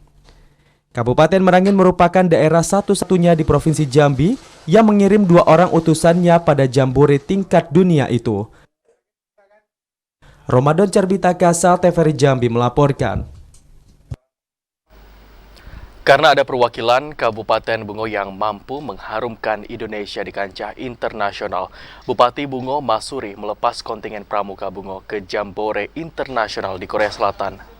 Kabupaten Merangin merupakan daerah satu-satunya di Provinsi Jambi yang mengirim 2 orang utusannya pada Jambore tingkat dunia itu. Ramadan Carbita Kasal, TVRI Jambi melaporkan. Karena ada perwakilan Kabupaten Bungo yang mampu mengharumkan Indonesia di kancah internasional, Bupati Bungo Masyuri melepas kontingen pramuka Bungo ke Jambore Internasional di Korea Selatan.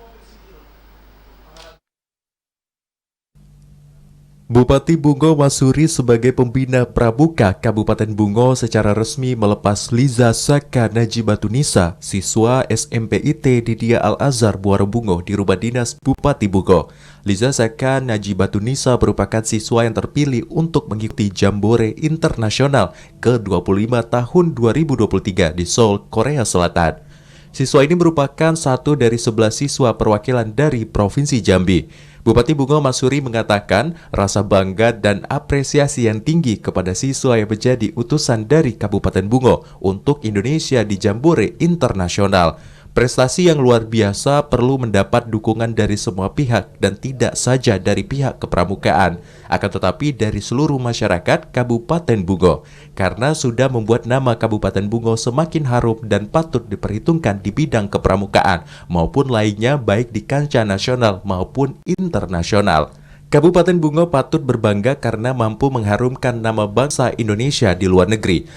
Bupati Bungo Masyuri sebagai pembina pramuka Kabupaten Bungo secara resmi melepas Liza Saka Najibatunisa, siswa SMPIT Didia Al-Azhar Buaro Bungo di rumah dinas Bupati Bungo. Liza Saka Najibatunisa merupakan siswa yang terpilih untuk mengikuti Jambore Internasional ke-25 tahun 2023 di Seoul, Korea Selatan. Siswa ini merupakan satu dari 11 siswa perwakilan dari Provinsi Jambi. Bupati Bungo Masyuri mengatakan rasa bangga dan apresiasi yang tinggi kepada siswa yang menjadi utusan dari Kabupaten Bungo untuk Indonesia di Jambore Internasional. Prestasi yang luar biasa perlu mendapat dukungan dari semua pihak dan tidak saja dari pihak kepramukaan, akan tetapi dari seluruh masyarakat Kabupaten Bungo, karena sudah membuat nama Kabupaten Bungo semakin harum dan patut diperhitungkan di bidang kepramukaan maupun lainnya baik di kancah nasional maupun internasional. Kabupaten Bungo patut berbangga karena mampu mengharumkan nama bangsa Indonesia di luar negeri.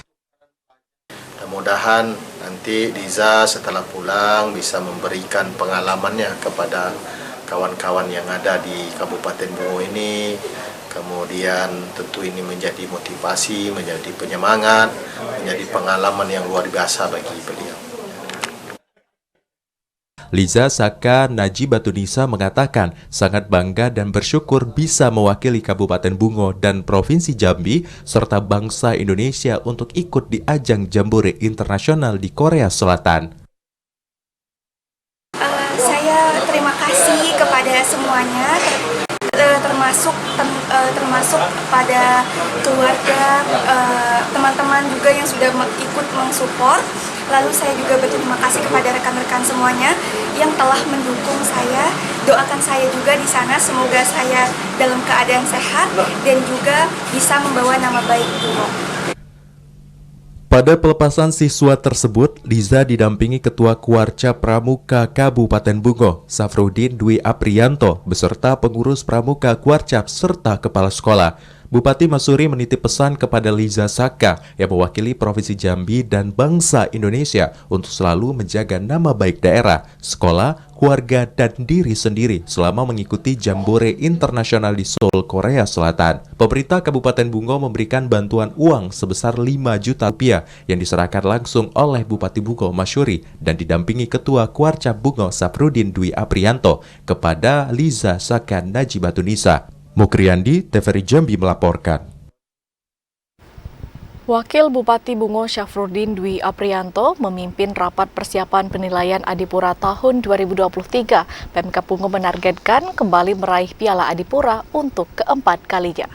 Mudah-mudahan nanti Liza setelah pulang bisa memberikan pengalamannya kepada kawan-kawan yang ada di Kabupaten Bungo ini. Kemudian tentu ini menjadi motivasi, menjadi penyemangat, menjadi pengalaman yang luar biasa bagi beliau. Liza Saka Najibatunisa mengatakan sangat bangga dan bersyukur bisa mewakili Kabupaten Bungo dan Provinsi Jambi serta bangsa Indonesia untuk ikut di ajang Jambore Internasional di Korea Selatan. Saya terima kasih kepada semuanya, termasuk pada keluarga, teman-teman juga yang sudah ikut mensupport. Lalu saya juga berterima kasih kepada rekan-rekan semuanya yang telah mendukung saya. Doakan saya juga di sana, semoga saya dalam keadaan sehat dan juga bisa membawa nama baik Bungo. Pada pelepasan siswa tersebut, Liza didampingi Ketua Kuarca Pramuka Kabupaten Bungo, Safrudin Dwi Aprianto, beserta pengurus Pramuka Kuarcap serta kepala sekolah. Bupati Masuri menitip pesan kepada Liza Saka yang mewakili Provinsi Jambi dan bangsa Indonesia untuk selalu menjaga nama baik daerah, sekolah, keluarga, dan diri sendiri selama mengikuti Jambore Internasional di Seoul, Korea Selatan. Pemerintah Kabupaten Bungo memberikan bantuan uang sebesar 5 juta rupiah yang diserahkan langsung oleh Bupati Bungo Masyuri dan didampingi Ketua Kuarca Bungo Safrudin Dwi Aprianto kepada Liza Saka Najibatunisa. Mukriandi, TVRI Jambi melaporkan. Wakil Bupati Bungo Syafruddin Dwi Aprianto memimpin rapat persiapan penilaian Adipura tahun 2023. Pemkab Bungo menargetkan kembali meraih Piala Adipura untuk keempat kalinya.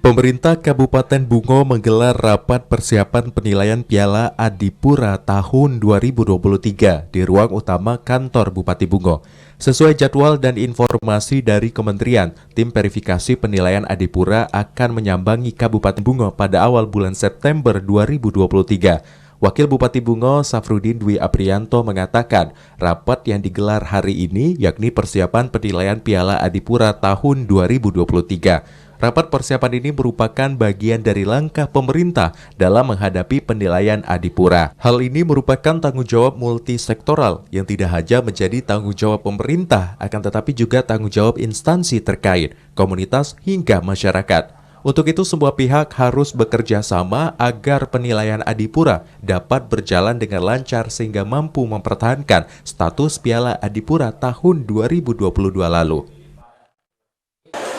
Pemerintah Kabupaten Bungo menggelar rapat persiapan penilaian Piala Adipura tahun 2023 di ruang utama kantor Bupati Bungo. Sesuai jadwal dan informasi dari Kementerian, tim verifikasi penilaian Adipura akan menyambangi Kabupaten Bungo pada awal bulan September 2023. Wakil Bupati Bungo Safrudin Dwi Aprianto mengatakan, rapat yang digelar hari ini yakni persiapan penilaian Piala Adipura tahun 2023. Rapat persiapan ini merupakan bagian dari langkah pemerintah dalam menghadapi penilaian Adipura. Hal ini merupakan tanggung jawab multisektoral yang tidak hanya menjadi tanggung jawab pemerintah, akan tetapi juga tanggung jawab instansi terkait, komunitas hingga masyarakat. Untuk itu, semua pihak harus bekerja sama agar penilaian Adipura dapat berjalan dengan lancar sehingga mampu mempertahankan status Piala Adipura tahun 2022 lalu.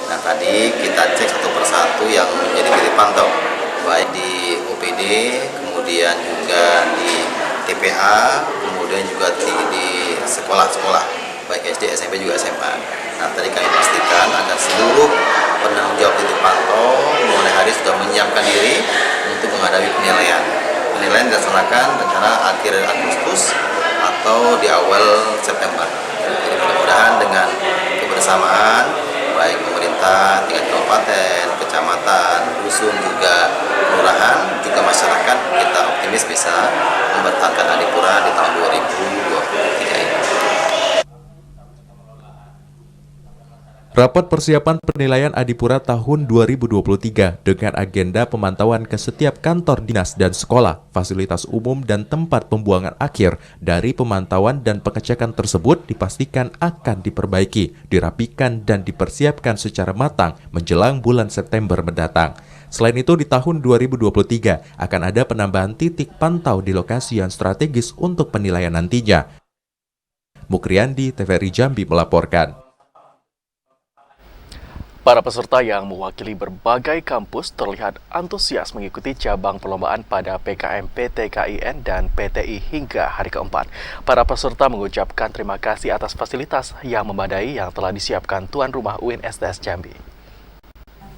Nah, tadi kita cek satu persatu yang menjadi titik pantau, baik di OPD, kemudian juga di TPA, kemudian juga di sekolah-sekolah, baik SD, SMP, juga SMA. Nah, tadi kami pastikan agar seluruh penanggung jawab titik pantau mulai hari sudah menyiapkan diri untuk menghadapi penilaian. Penilaian dilaksanakan rencana akhir Agustus atau di awal September. Jadi mudah-mudahan dengan kebersamaan baik pemerintah tingkat kabupaten, kecamatan, dusun, juga kelurahan, juga masyarakat, kita optimis bisa mempertahankan Adipura di tahun 2023 ini. Rapat persiapan penilaian Adipura tahun 2023 dengan agenda pemantauan ke setiap kantor dinas dan sekolah, fasilitas umum dan tempat pembuangan akhir dari pemantauan dan pengecekan tersebut dipastikan akan diperbaiki, dirapikan dan dipersiapkan secara matang menjelang bulan September mendatang. Selain itu, di tahun 2023 akan ada penambahan titik pantau di lokasi yang strategis untuk penilaian nantinya. Mukriandi, TVRI Jambi melaporkan. Para peserta yang mewakili berbagai kampus terlihat antusias mengikuti cabang perlombaan pada PKM PTKIN dan PTI hingga hari keempat. Para peserta mengucapkan terima kasih atas fasilitas yang memadai yang telah disiapkan tuan rumah UIN STS Jambi.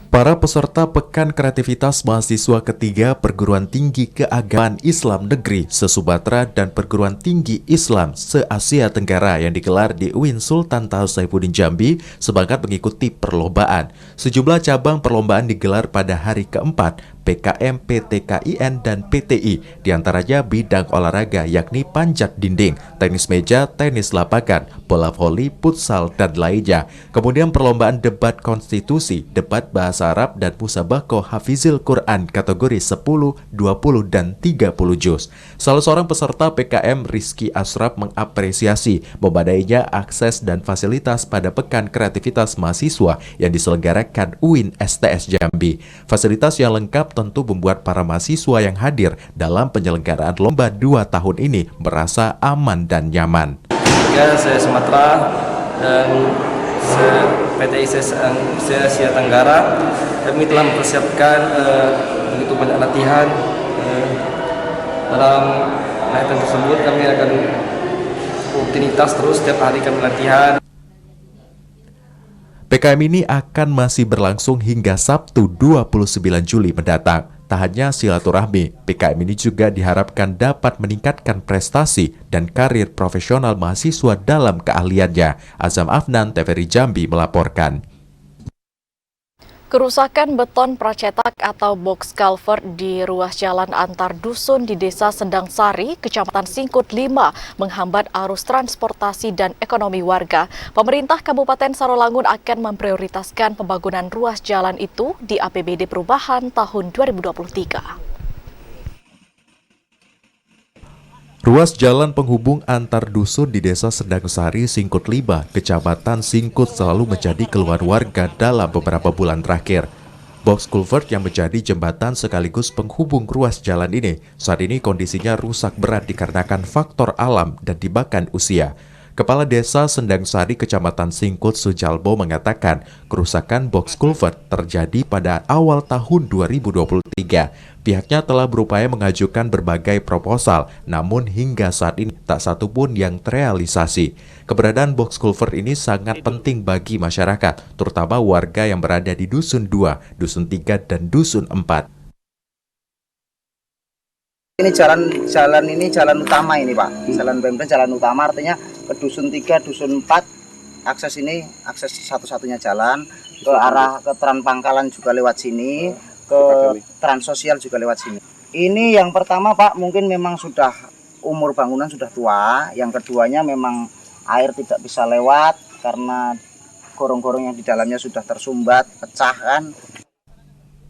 Para peserta Pekan Kreativitas Mahasiswa ketiga Perguruan Tinggi Keagamaan Islam Negeri se-Sumatera dan Perguruan Tinggi Islam se-Asia Tenggara yang digelar di UIN Sultan Taha Saifuddin Jambi semangat mengikuti perlombaan. Sejumlah cabang perlombaan digelar pada hari keempat PKM, PTKIN, dan PTI, diantaranya bidang olahraga yakni panjat dinding, tenis meja, tenis lapangan, bola voli, futsal, dan lainnya. Kemudian perlombaan debat konstitusi, debat bahasa Arab, dan musabaqah hafizil Quran kategori 10, 20, dan 30 juz. Salah seorang peserta PKM, Rizky Asraf, mengapresiasi memadainya akses dan fasilitas pada Pekan Kreativitas Mahasiswa yang diselenggarakan UIN STS Jambi. Fasilitas yang lengkap tentu membuat para mahasiswa yang hadir dalam penyelenggaraan lomba 2 tahun ini merasa aman dan nyaman. Ya, saya Sumatera dan PTI Asia Tenggara. Kami telah mempersiapkan begitu banyak latihan. Dalam latihan tersebut kami akan rutinitas terus setiap hari kami latihan. PKM ini akan masih berlangsung hingga Sabtu 29 Juli mendatang. Tak hanya silaturahmi, PKM ini juga diharapkan dapat meningkatkan prestasi dan karir profesional mahasiswa dalam keahliannya. Azam Afnan, TVRI Jambi melaporkan. Kerusakan beton pracetak atau box culvert di ruas jalan antar dusun di Desa Sendang Sari, Kecamatan Singkut 5, menghambat arus transportasi dan ekonomi warga. Pemerintah Kabupaten Sarolangun akan memprioritaskan pembangunan ruas jalan itu di APBD Perubahan tahun 2023. Ruas jalan penghubung antar dusun di Desa Sendang Sari, Singkut 5, Kecamatan Singkut selalu menjadi keluhan warga dalam beberapa bulan terakhir. Box culvert yang menjadi jembatan sekaligus penghubung ruas jalan ini saat ini kondisinya rusak berat dikarenakan faktor alam dan dimakan usia. Kepala Desa Sendang Sari, Kecamatan Singkut, Sujalbo mengatakan kerusakan box culvert terjadi pada awal tahun 2023. Pihaknya telah berupaya mengajukan berbagai proposal, namun hingga saat ini tak satu pun yang terrealisasi. Keberadaan box culvert ini sangat penting bagi masyarakat, terutama warga yang berada di Dusun 2, Dusun 3, dan Dusun 4. Ini jalan utama ini Pak, jalan Pemda jalan utama, artinya ke Dusun 3, Dusun 4 akses ini akses satu-satunya jalan, ke arah ke Tran Pangkalan juga lewat sini, ke Trans Sosial juga lewat sini. Ini yang pertama Pak, mungkin memang sudah umur bangunan sudah tua, yang keduanya memang air tidak bisa lewat karena gorong-gorong yang di dalamnya sudah tersumbat, pecah kan.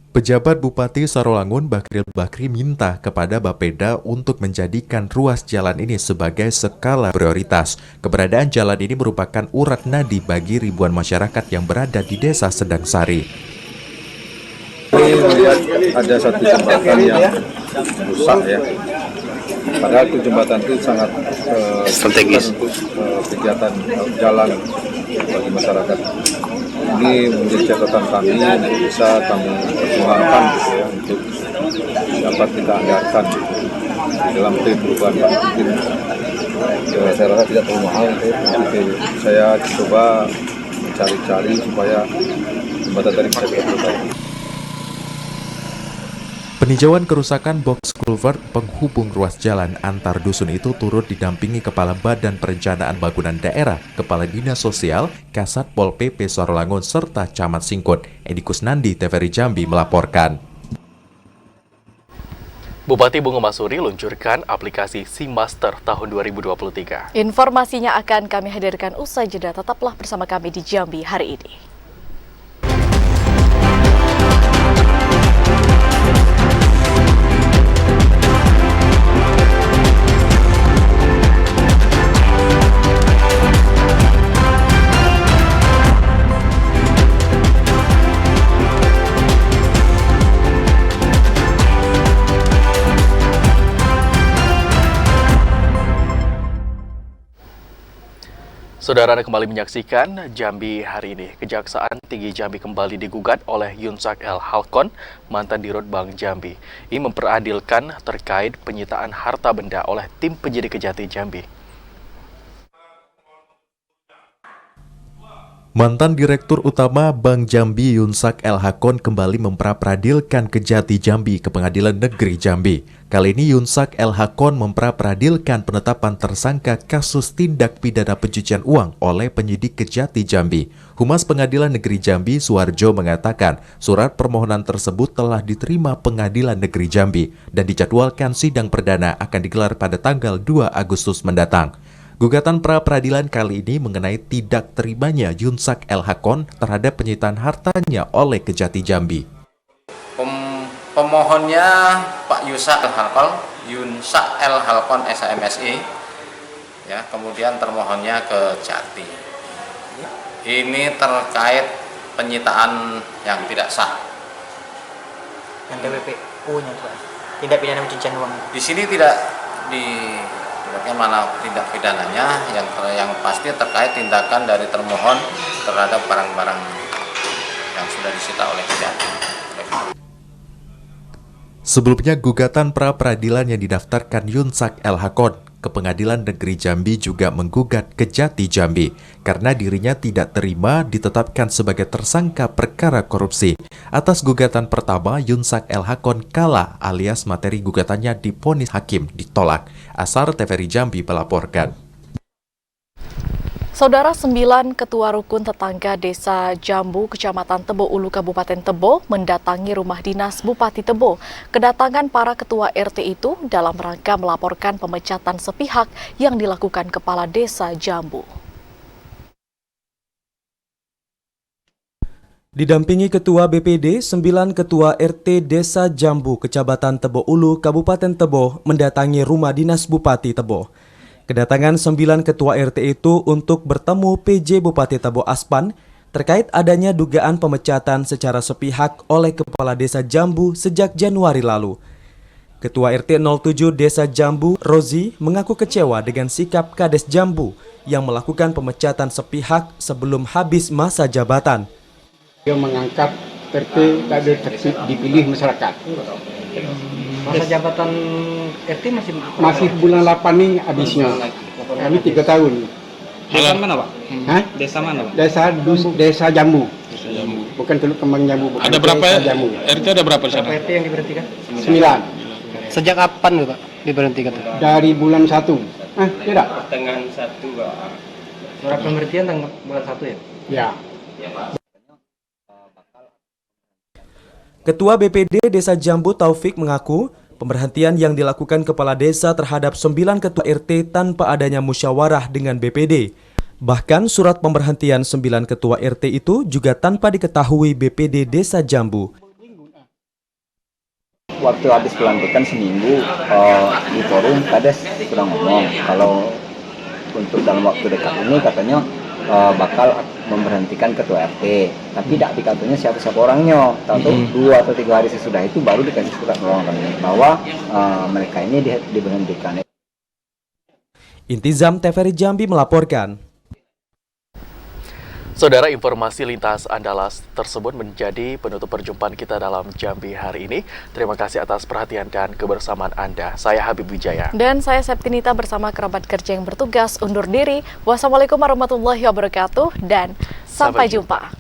Pejabat Bupati Sarolangun Bakril Bakri minta kepada Bapeda untuk menjadikan ruas jalan ini sebagai skala prioritas. Keberadaan jalan ini merupakan urat nadi bagi ribuan masyarakat yang berada di Desa Sendang Sari. Ini melihat ada satu jembatan yang rusak ya. Padahal itu jembatan itu sangat strategis untuk kegiatan jalan bagi masyarakat. Ini menjadi catatan kami yang bisa kami perjuangkan gitu ya, untuk dapat kita anggarkan gitu, di dalam tim perubahan mungkin saya rasa tidak terlalu mahal itu. Nanti saya coba mencari-cari supaya jembatan tadi bisa kita perbaiki. Peninjauan kerusakan box culvert penghubung ruas jalan antar dusun itu turut didampingi Kepala Badan Perencanaan Bangunan Daerah, Kepala Dinas Sosial, Kasat Pol PP Sarolangun, serta Camat Singkut. Edi Kusnandi, TVRI Jambi melaporkan. Bupati Bungo Masuri luncurkan aplikasi SIMaster tahun 2023. Informasinya akan kami hadirkan usai jeda. Tetaplah bersama kami di Jambi hari ini. Saudara, Anda kembali menyaksikan Jambi hari ini. Kejaksaan Tinggi Jambi kembali digugat oleh Yunsak El Halkon, mantan Dirut Bank Jambi. Ini memperadilkan terkait penyitaan harta benda oleh tim penyidik Kejati Jambi. Mantan Direktur Utama Bank Jambi Yunsak El Hakon kembali memprapradilkan Kejati Jambi ke Pengadilan Negeri Jambi. Kali ini Yunsak El Hakon memprapradilkan penetapan tersangka kasus tindak pidana pencucian uang oleh penyidik Kejati Jambi. Humas Pengadilan Negeri Jambi, Suwarjo, mengatakan surat permohonan tersebut telah diterima Pengadilan Negeri Jambi dan dijadwalkan sidang perdana akan digelar pada tanggal 2 Agustus mendatang. Gugatan pra-peradilan kali ini mengenai tidak terimanya Yunsak El Hakon terhadap penyitaan hartanya oleh Kejati Jambi. Pemohonnya Pak Yunsak El Hakon SMSI, ya, kemudian termohonnya Kejati. Ini terkait penyitaan yang tidak sah. Yang TPPU-nya, Pak. Tindak pidana pencucian uang. Di sini tidak disebutkan mana tindak pidananya, yang pasti terkait tindakan dari termohon terhadap barang-barang yang sudah disita oleh Kejati. Sebelumnya, gugatan pra-peradilan yang didaftarkan Yunsak El Hakon ke Pengadilan Negeri Jambi juga menggugat Kejati Jambi karena dirinya tidak terima ditetapkan sebagai tersangka perkara korupsi. Atas gugatan pertama, Yunsak El Hakon kalah alias materi gugatannya divonis hakim ditolak. Asar TVRI Jambi melaporkan. Saudara, 9 ketua rukun tetangga Desa Jambu, Kecamatan Tebo Ulu, Kabupaten Tebo mendatangi rumah dinas Bupati Tebo. Kedatangan para ketua RT itu dalam rangka melaporkan pemecatan sepihak yang dilakukan Kepala Desa Jambu. Didampingi Ketua BPD, 9 Ketua RT Desa Jambu, Kecamatan Tebo Ulu, Kabupaten Tebo mendatangi rumah dinas Bupati Tebo. Kedatangan 9 Ketua RT itu untuk bertemu PJ Bupati Tebo Aspan terkait adanya dugaan pemecatan secara sepihak oleh Kepala Desa Jambu sejak Januari lalu. Ketua RT 07 Desa Jambu, Rozi, mengaku kecewa dengan sikap Kades Jambu yang melakukan pemecatan sepihak sebelum habis masa jabatan. Dia mengangkat RT tadi dipilih masyarakat. Masa jabatan RT masih bulan 8 nih habisnya. Kami 3 tahun. Desa mana, Pak? Hah? Desa mana, Pak? Desa Jambu. Bukan Teluk Kembang Jambu. Ada berapa Jambu. RT ada berapa di sana? Berapa RT yang diberhentikan? 9. Sejak kapan, Pak, diberhentikan? Dari bulan 1. Tidak. Pertengahan 1, Pak. Surat pemberhentian tanggal bulan 1 ya? Ya. Ketua BPD Desa Jambu Taufik mengaku pemberhentian yang dilakukan Kepala Desa terhadap 9 Ketua RT tanpa adanya musyawarah dengan BPD. Bahkan surat pemberhentian 9 Ketua RT itu juga tanpa diketahui BPD Desa Jambu. Waktu habis pelantikan seminggu di forum Kades sudah ngomong kalau untuk dalam waktu dekat ini katanya bakal memberhentikan Ketua RT, tapi tidak dikatakan siapa-siapa orangnya. Tahu 2 atau 3 hari sesudah itu baru dikasih surat bahwa mereka ini diberhentikan. Intizam TVRI Jambi melaporkan. Saudara, informasi lintas Andalas tersebut menjadi penutup perjumpaan kita dalam Jambi hari ini. Terima kasih atas perhatian dan kebersamaan Anda. Saya Habib Wijaya. Dan saya Septinita bersama kerabat kerja yang bertugas undur diri. Wassalamualaikum warahmatullahi wabarakatuh dan sampai jumpa.